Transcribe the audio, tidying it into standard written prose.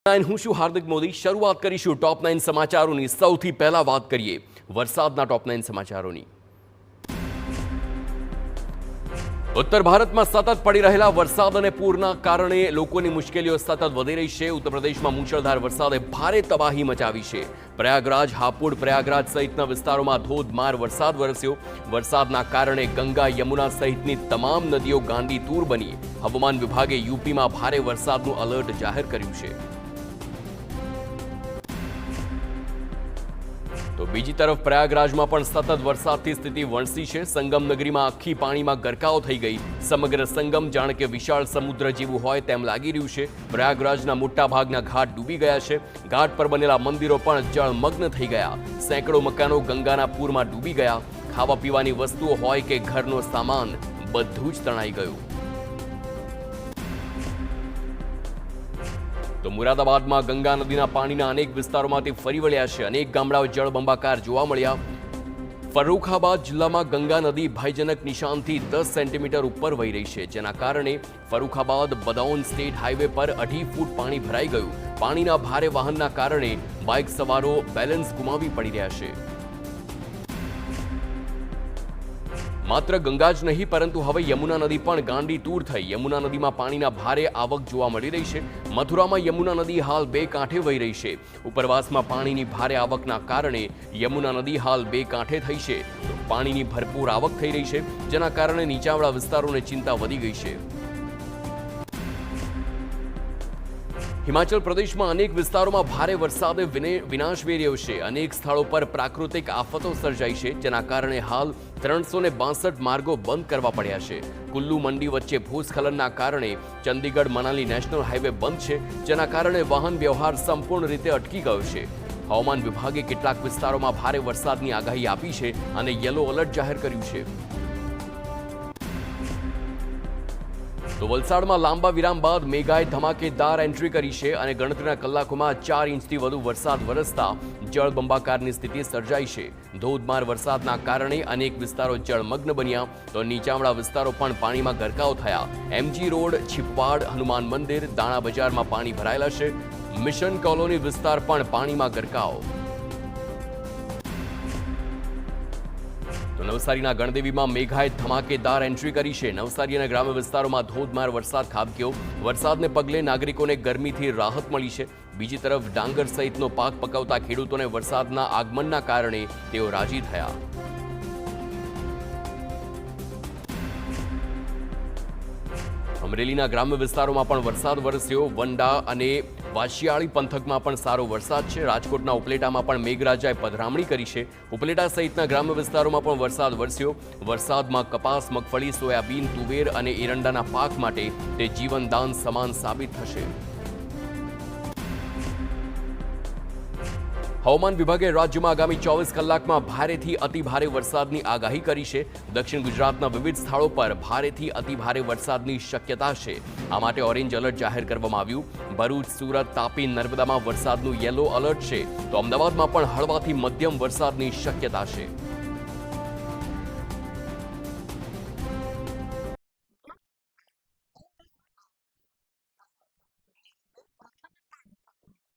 હું છું હાર્દિક મોદી. શરૂઆત કરીશું ટોપ 9 સમાચારોની. સૌથી પહેલા વાત કરીએ વરસાદના ટોપ 9 સમાચારોની. ઉત્તર ભારતમાં સતત પડી રહેલા વરસાદ અને પૂરના કારણે લોકોની મુશ્કેલીઓ સતત વધી રહી છે. ઉત્તર પ્રદેશમાં મૂંછળધાર વરસાદે ભારે તબાહી મચાવી છે. પ્રયાગરાજ, હાપુડ, પ્રયાગરાજ સહિતના વિસ્તારોમાં ધોધમાર વરસાદ વરસ્યો. વરસાદના કારણે ગંગા, યમુના સહિતની તમામ નદીઓ ગાંડી તૂર બની. હવામાન વિભાગે યુપીમાં ભારે વરસાદનું એલર્ટ જાહેર કર્યું છે. તો બીજી તરફ પ્રયાગરાજમાં પણ સતત વરસાદથી સ્થિતિ વણસી છે. સંગમ નગરીમાં આખી પાણીમાં ગરકાવ થઈ ગઈ. સમગ્ર સંગમ જાણે કે વિશાળ સમુદ્ર જેવું હોય તેમ લાગી રહ્યું છે. પ્રયાગરાજના મોટાભાગના ઘાટ ડૂબી ગયા છે. ઘાટ પર બનેલા મંદિરો પણ જળમગ્ન થઈ ગયા. સેંકડો મકાનો ગંગાના પૂરમાં ડૂબી ગયા. ખાવા પીવાની વસ્તુઓ હોય કે ઘરનો સામાન બધું જ તણાઈ ગયું. તો મુરાદાબાદમાં ગંગા નદીના પાણીના અનેક વિસ્તારોમાંથી ફરી વળ્યા છે. અનેક ગામડાઓ જળબંબાકાર જોવા મળ્યા. ફર્રુખાબાદ જિલ્લામાં ગંગા નદી ભયજનક નિશાનથી 10 સેન્ટીમીટર ઉપર વહી રહી છે, જેના કારણે ફર્રુખાબાદ બદૌન સ્ટેટ હાઈવે પર 2.5 ફૂટ પાણી ભરાઈ ગયું. પાણીના ભારે વહનના કારણે બાઇક સવારો બેલેન્સ ગુમાવી પડી રહ્યા છે. માત્ર ગંગા જ નહીં પરંતુ હવે યમુના નદી પણ ગાંડી તૂર થઈ. યમુના નદીમાં પાણીના ભારે આવક જોવા મળી રહી છે. મથુરામાં યમુના નદી હાલ 2 કાંઠે વહી રહી છે. ઉપરવાસમાં પાણીની ભારે આવકના કારણે યમુના નદી હાલ 2 કાંઠે થઈ છે. પાણીની ભરપૂર આવક થઈ રહી છે, જેના કારણે નીચાણવાળા વિસ્તારોને ચિંતા વધી ગઈ છે. હિમાચલ પ્રદેશમાં અનેક વિસ્તારોમાં ભારે વરસાદે વિનાશ વેર્યો છે. અનેક સ્થળો પર પ્રાકૃતિક આફતો સર્જાઈ છે, જેના કારણે હાલ 362 માર્ગો બંધ કરવા પડ્યા છે. કુલ્લુ મંડી વચ્ચે ભૂસ્ખલનના કારણે ચંદીગઢ મનાલી નેશનલ હાઈવે બંધ છે, જેના કારણે વાહન વ્યવહાર સંપૂર્ણ રીતે અટકી ગયો છે. હવામાન વિભાગે કેટલાક વિસ્તારોમાં ભારે વરસાદની આગાહી આપી છે અને યલો એલર્ટ જાહેર કર્યું છે. તો વલસાડમાં લાંબા વિરામ બાદ મેઘાએ ધમાકેદાર એન્ટ્રી કરી છે અને ગણતરીના કલાકોમાં 4 ઇંચથી વધુ વરસાદ વરસતા જળબંબાકારની સ્થિતિ સર્જાઈ છે. ધોધમાર વરસાદના કારણે અનેક વિસ્તારો જળમગ્ન બન્યા, તો નીચાણવાળા વિસ્તારો પણ પાણીમાં ગરકાવ થયા. એમજી રોડ, છીપવાડ, હનુમાન મંદિર, દાણા બજારમાં પાણી ભરાયેલા છે. મિશન કોલોની વિસ્તાર પણ પાણીમાં ગરકાવ. તો નવસારીના ગણદેવીમાં મેઘાએ ધમાકેદાર એન્ટ્રી કરી છે. નવસારી અને ગ્રામ્ય વિસ્તારોમાં ધોધમાર વરસાદ ખાબક્યો. વરસાદને પગલે નાગરિકોને ગરમીથી રાહત મળી છે. બીજી તરફ ડાંગર સહિતનો પાક પકવતા ખેડૂતોને વરસાદના આગમનના કારણે તેઓ રાજી થયા. અમરેલીના ગ્રામ્ય વિસ્તારોમાં પણ વરસાદ વરસ્યો. વંડા અને વાશિયાળી પંથકમાં પણ સારો વરસાદ છે. રાજકોટના ઉપલેટામાં પણ મેઘરાજાએ પધરામણી કરી છે. ઉપલેટા સહિતના ગ્રામ્ય વિસ્તારોમાં પણ વરસાદ વરસ્યો. વરસાદમાં કપાસ, મગફળી, સોયાબીન, તુવેર અને એરંડાના પાક માટે તે જીવનદાન સમાન સાબિત થશે. હવામાન વિભાગે રાજ્યમાં આગામી 24 કલાકમાં ભારેથી અતિભારે વરસાદની આગાહી કરી છે. દક્ષિણ ગુજરાતના વિવિધ સ્થળો પર ભારેથી અતિભારે વરસાદની શક્યતા છે. આ માટે ઓરેન્જ એલર્ટ જાહેર કરવામાં આવ્યું. ભરૂચ, સુરત, તાપી, નર્મદામાં વરસાદનું યલો એલર્ટ છે, તો અમદાવાદમાં પણ હળવાથી મધ્યમ વરસાદની શક્યતા છે.